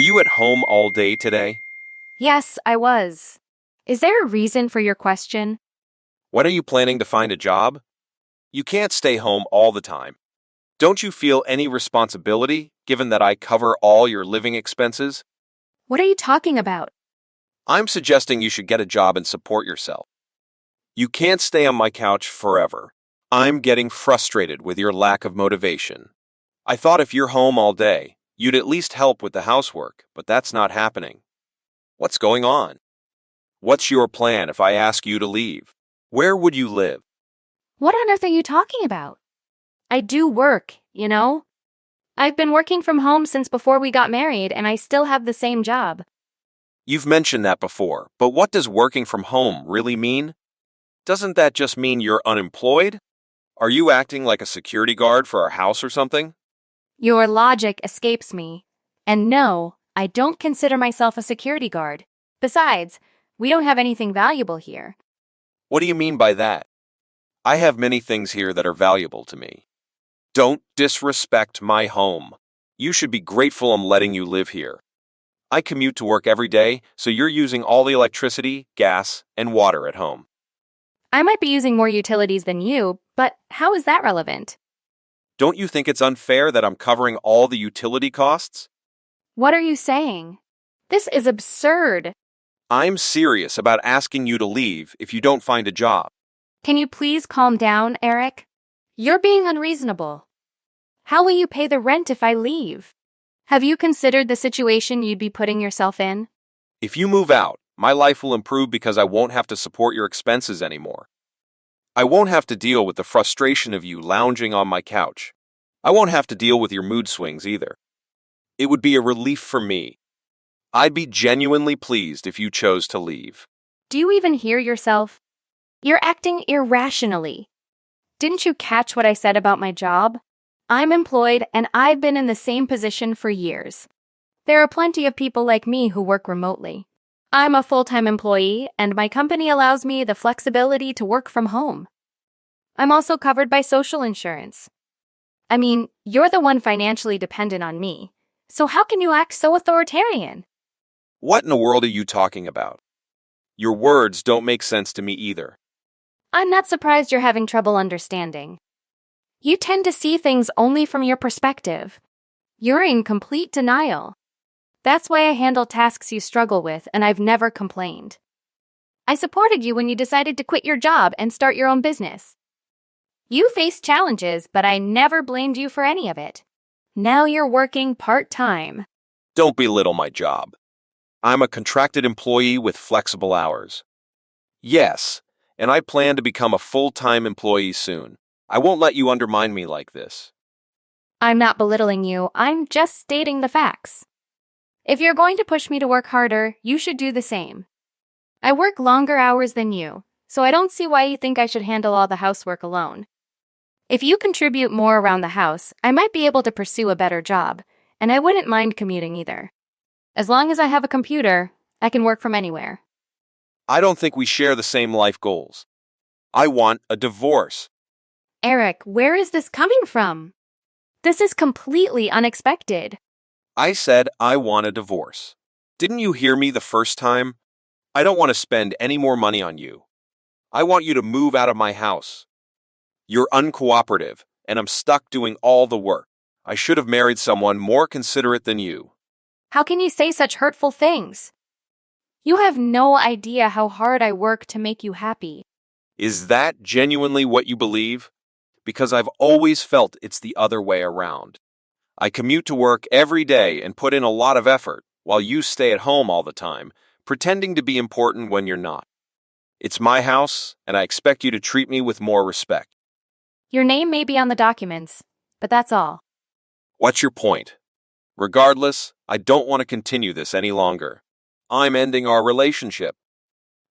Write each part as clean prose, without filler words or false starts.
Were you at home all day today? Yes, I was. Is there a reason for your question? When are you planning to find a job? You can't stay home all the time. Don't you feel any responsibility, given that I cover all your living expenses? What are you talking about? I'm suggesting you should get a job and support yourself. You can't stay on my couch forever. I'm getting frustrated with your lack of motivation. I thought if you're home all day, you'd at least help with the housework, but that's not happening. What's going on? What's your plan if I ask you to leave? Where would you live? What on earth are you talking about? I do work, you know? I've been working from home since before we got married, and I still have the same job. You've mentioned that before, but what does working from home really mean? Doesn't that just mean you're unemployed? Are you acting like a security guard for our house or something? Your logic escapes me. And no, I don't consider myself a security guard. Besides, we don't have anything valuable here. What do you mean by that? I have many things here that are valuable to me. Don't disrespect my home. You should be grateful I'm letting you live here. I commute to work every day, so you're using all the electricity, gas, and water at home. I might be using more utilities than you, but how is that relevant? Don't you think it's unfair that I'm covering all the utility costs? What are you saying? This is absurd. I'm serious about asking you to leave if you don't find a job. Can you please calm down, Eric? You're being unreasonable. How will you pay the rent if I leave? Have you considered the situation you'd be putting yourself in? If you move out, my life will improve because I won't have to support your expenses anymore. I won't have to deal with the frustration of you lounging on my couch. I won't have to deal with your mood swings either. It would be a relief for me. I'd be genuinely pleased if you chose to leave. Do you even hear yourself? You're acting irrationally. Didn't you catch what I said about my job? I'm employed and I've been in the same position for years. There are plenty of people like me who work remotely. I'm a full-time employee and my company allows me the flexibility to work from home. I'm also covered by social insurance. I mean, you're the one financially dependent on me, so how can you act so authoritarian? What in the world are you talking about? Your words don't make sense to me either. I'm not surprised you're having trouble understanding. You tend to see things only from your perspective. You're in complete denial. That's why I handle tasks you struggle with, and I've never complained. I supported you when you decided to quit your job and start your own business. You faced challenges, but I never blamed you for any of it. Now you're working part-time. Don't belittle my job. I'm a contracted employee with flexible hours. Yes, and I plan to become a full-time employee soon. I won't let you undermine me like this. I'm not belittling you, I'm just stating the facts. If you're going to push me to work harder, you should do the same. I work longer hours than you, so I don't see why you think I should handle all the housework alone. If you contribute more around the house, I might be able to pursue a better job, and I wouldn't mind commuting either. As long as I have a computer, I can work from anywhere. I don't think we share the same life goals. I want a divorce. Eric, where is this coming from? This is completely unexpected. I said I want a divorce. Didn't you hear me the first time? I don't want to spend any more money on you. I want you to move out of my house. You're uncooperative, and I'm stuck doing all the work. I should have married someone more considerate than you. How can you say such hurtful things? You have no idea how hard I work to make you happy. Is that genuinely what you believe? Because I've always felt it's the other way around. I commute to work every day and put in a lot of effort, while you stay at home all the time, pretending to be important when you're not. It's my house, and I expect you to treat me with more respect. Your name may be on the documents, but that's all. What's your point? Regardless, I don't want to continue this any longer. I'm ending our relationship.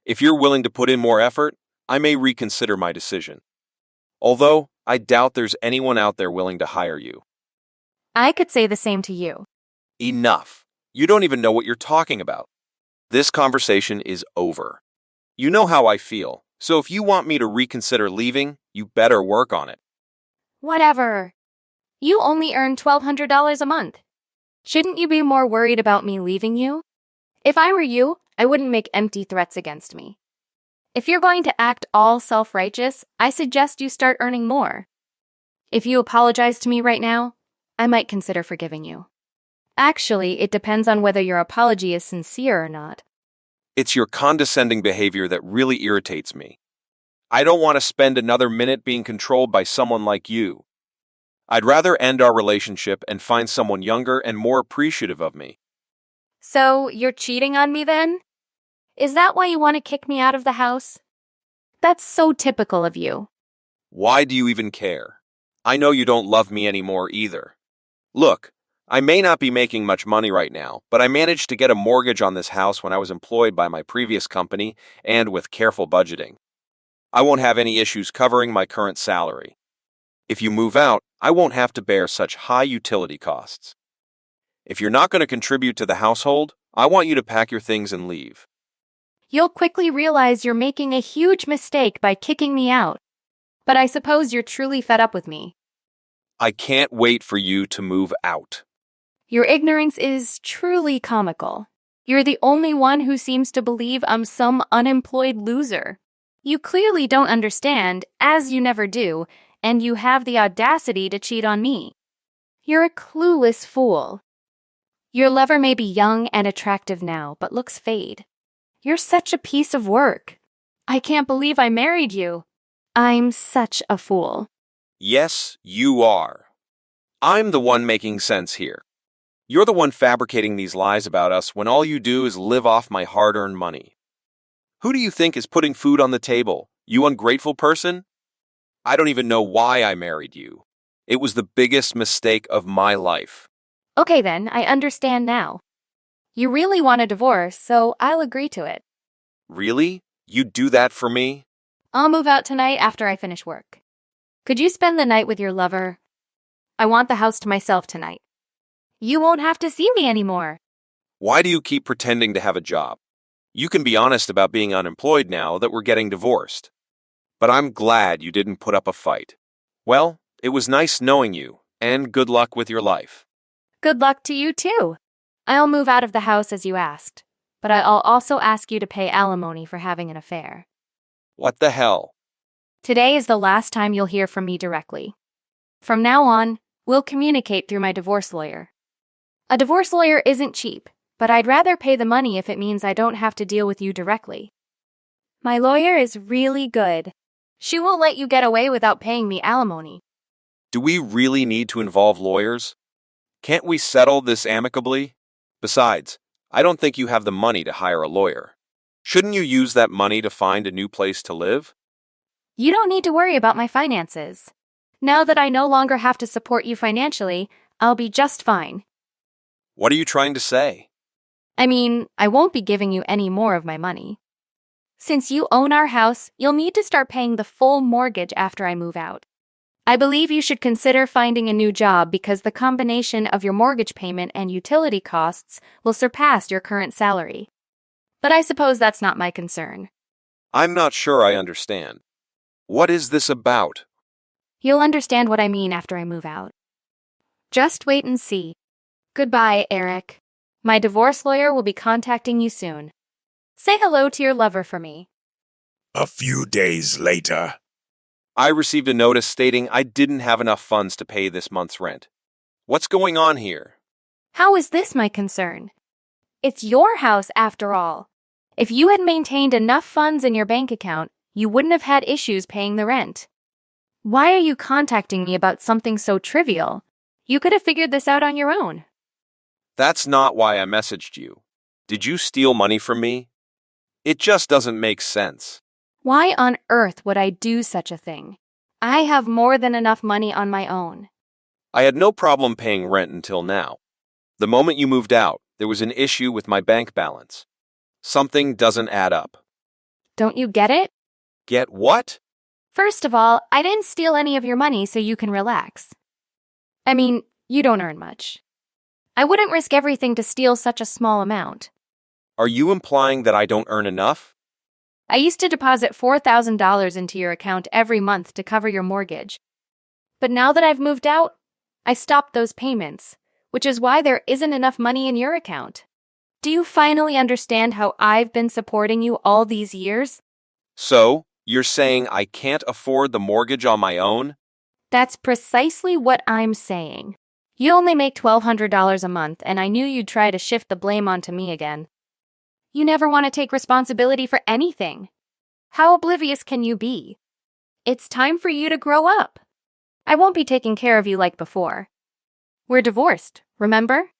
If you're willing to put in more effort, I may reconsider my decision. Although, I doubt there's anyone out there willing to hire you. I could say the same to you. Enough. You don't even know what you're talking about. This conversation is over. You know how I feel, so if you want me to reconsider leaving, you better work on it. Whatever. You only earn $1,200 a month. Shouldn't you be more worried about me leaving you? If I were you, I wouldn't make empty threats against me. If you're going to act all self-righteous, I suggest you start earning more. If you apologize to me right now, I might consider forgiving you. Actually, it depends on whether your apology is sincere or not. It's your condescending behavior that really irritates me. I don't want to spend another minute being controlled by someone like you. I'd rather end our relationship and find someone younger and more appreciative of me. So, you're cheating on me then? Is that why you want to kick me out of the house? That's so typical of you. Why do you even care? I know you don't love me anymore either. Look, I may not be making much money right now, but I managed to get a mortgage on this house when I was employed by my previous company and with careful budgeting. I won't have any issues covering my current salary. If you move out, I won't have to bear such high utility costs. If you're not going to contribute to the household, I want you to pack your things and leave. You'll quickly realize you're making a huge mistake by kicking me out. But I suppose you're truly fed up with me. I can't wait for you to move out. Your ignorance is truly comical. You're the only one who seems to believe I'm some unemployed loser. You clearly don't understand, as you never do, and you have the audacity to cheat on me. You're a clueless fool. Your lover may be young and attractive now, but looks fade. You're such a piece of work. I can't believe I married you. I'm such a fool. Yes, you are. I'm the one making sense here. You're the one fabricating these lies about us when all you do is live off my hard-earned money. Who do you think is putting food on the table, you ungrateful person? I don't even know why I married you. It was the biggest mistake of my life. Okay then, I understand now. You really want a divorce, so I'll agree to it. Really? You'd do that for me? I'll move out tonight after I finish work. Could you spend the night with your lover? I want the house to myself tonight. You won't have to see me anymore. Why do you keep pretending to have a job? You can be honest about being unemployed now that we're getting divorced. But I'm glad you didn't put up a fight. Well, it was nice knowing you, and good luck with your life. Good luck to you too. I'll move out of the house as you asked, but I'll also ask you to pay alimony for having an affair. What the hell? Today is the last time you'll hear from me directly. From now on, we'll communicate through my divorce lawyer. A divorce lawyer isn't cheap, but I'd rather pay the money if it means I don't have to deal with you directly. My lawyer is really good. She won't let you get away without paying me alimony. Do we really need to involve lawyers? Can't we settle this amicably? Besides, I don't think you have the money to hire a lawyer. Shouldn't you use that money to find a new place to live? You don't need to worry about my finances. Now that I no longer have to support you financially, I'll be just fine. What are you trying to say? I mean, I won't be giving you any more of my money. Since you own our house, you'll need to start paying the full mortgage after I move out. I believe you should consider finding a new job because the combination of your mortgage payment and utility costs will surpass your current salary. But I suppose that's not my concern. I'm not sure I understand. What is this about? You'll understand what I mean after I move out. Just wait and see. Goodbye, Eric. My divorce lawyer will be contacting you soon. Say hello to your lover for me. A few days later. I received a notice stating I didn't have enough funds to pay this month's rent. What's going on here? How is this my concern? It's your house after all. If you had maintained enough funds in your bank account, you wouldn't have had issues paying the rent. Why are you contacting me about something so trivial? You could have figured this out on your own. That's not why I messaged you. Did you steal money from me? It just doesn't make sense. Why on earth would I do such a thing? I have more than enough money on my own. I had no problem paying rent until now. The moment you moved out, there was an issue with my bank balance. Something doesn't add up. Don't you get it? Get what? First of all, I didn't steal any of your money so you can relax. I mean, you don't earn much. I wouldn't risk everything to steal such a small amount. Are you implying that I don't earn enough? I used to deposit $4,000 into your account every month to cover your mortgage. But now that I've moved out, I stopped those payments, which is why there isn't enough money in your account. Do you finally understand how I've been supporting you all these years? So, you're saying I can't afford the mortgage on my own? That's precisely what I'm saying. You only make $1,200 a month, and I knew you'd try to shift the blame onto me again. You never want to take responsibility for anything. How oblivious can you be? It's time for you to grow up. I won't be taking care of you like before. We're divorced, remember?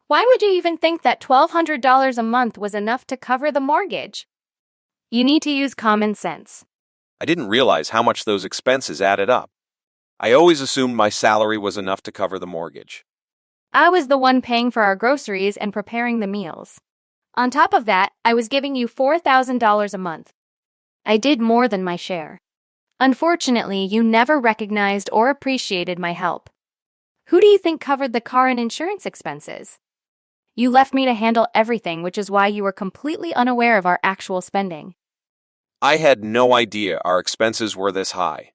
Why would you even think that $1,200 a month was enough to cover the mortgage? You need to use common sense. I didn't realize how much those expenses added up. I always assumed my salary was enough to cover the mortgage. I was the one paying for our groceries and preparing the meals. On top of that, I was giving you $4,000 a month. I did more than my share. Unfortunately, you never recognized or appreciated my help. Who do you think covered the car and insurance expenses? You left me to handle everything, which is why you were completely unaware of our actual spending. I had no idea our expenses were this high.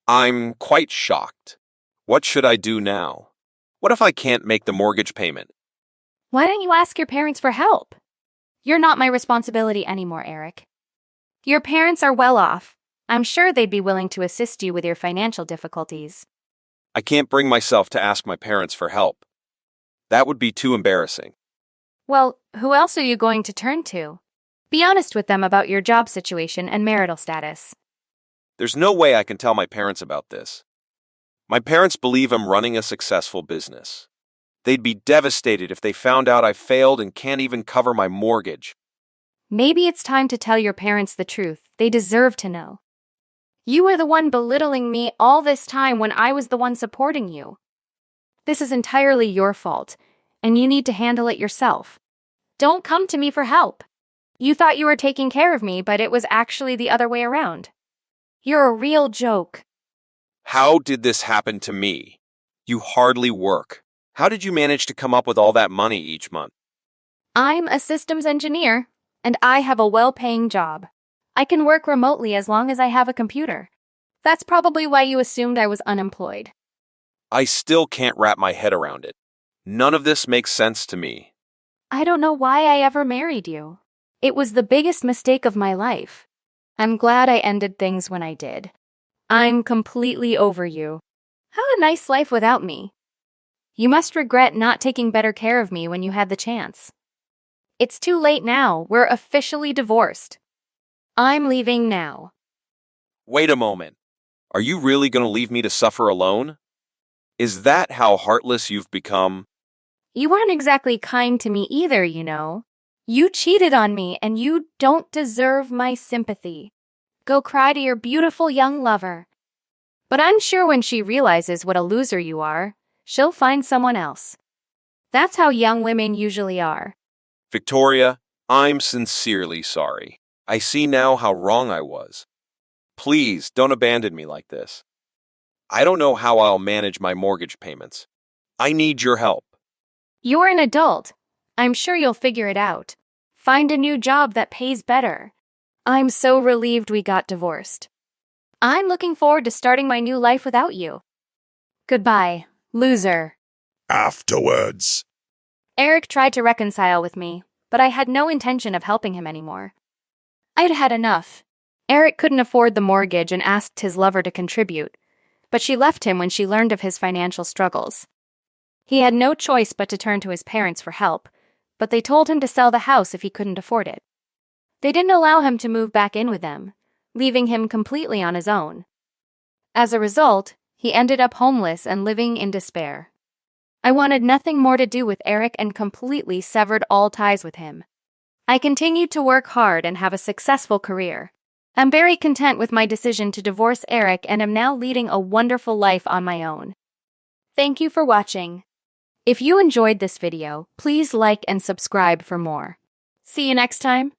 I'm quite shocked. What should I do now? What if I can't make the mortgage payment? Why don't you ask your parents for help? You're not my responsibility anymore, Eric. Your parents are well off. I'm sure they'd be willing to assist you with your financial difficulties. I can't bring myself to ask my parents for help. That would be too embarrassing. Well, who else are you going to turn to? Be honest with them about your job situation and marital status. There's no way I can tell my parents about this. My parents believe I'm running a successful business. They'd be devastated if they found out I failed and can't even cover my mortgage. Maybe it's time to tell your parents the truth. They deserve to know. You were the one belittling me all this time when I was the one supporting you. This is entirely your fault, and you need to handle it yourself. Don't come to me for help. You thought you were taking care of me, but it was actually the other way around. You're a real joke. How did this happen to me? You hardly work. How did you manage to come up with all that money each month? I'm a systems engineer, and I have a well-paying job. I can work remotely as long as I have a computer. That's probably why you assumed I was unemployed. I still can't wrap my head around it. None of this makes sense to me. I don't know why I ever married you. It was the biggest mistake of my life. I'm glad I ended things when I did. I'm completely over you. Have a nice life without me. You must regret not taking better care of me when you had the chance. It's too late now. We're officially divorced. I'm leaving now. Wait a moment. Are you really going to leave me to suffer alone? Is that how heartless you've become? You weren't exactly kind to me either, you know. You cheated on me, and you don't deserve my sympathy. Go cry to your beautiful young lover. But I'm sure when she realizes what a loser you are, she'll find someone else. That's how young women usually are. Victoria, I'm sincerely sorry. I see now how wrong I was. Please don't abandon me like this. I don't know how I'll manage my mortgage payments. I need your help. You're an adult. I'm sure you'll figure it out. Find a new job that pays better. I'm so relieved we got divorced. I'm looking forward to starting my new life without you. Goodbye, loser. Afterwards. Eric tried to reconcile with me, but I had no intention of helping him anymore. I'd had enough. Eric couldn't afford the mortgage and asked his lover to contribute, but she left him when she learned of his financial struggles. He had no choice but to turn to his parents for help, but they told him to sell the house if he couldn't afford it. They didn't allow him to move back in with them, leaving him completely on his own. As a result, he ended up homeless and living in despair. I wanted nothing more to do with Eric and completely severed all ties with him. I continued to work hard and have a successful career. I'm very content with my decision to divorce Eric and am now leading a wonderful life on my own. Thank you for watching. If you enjoyed this video, please like and subscribe for more. See you next time.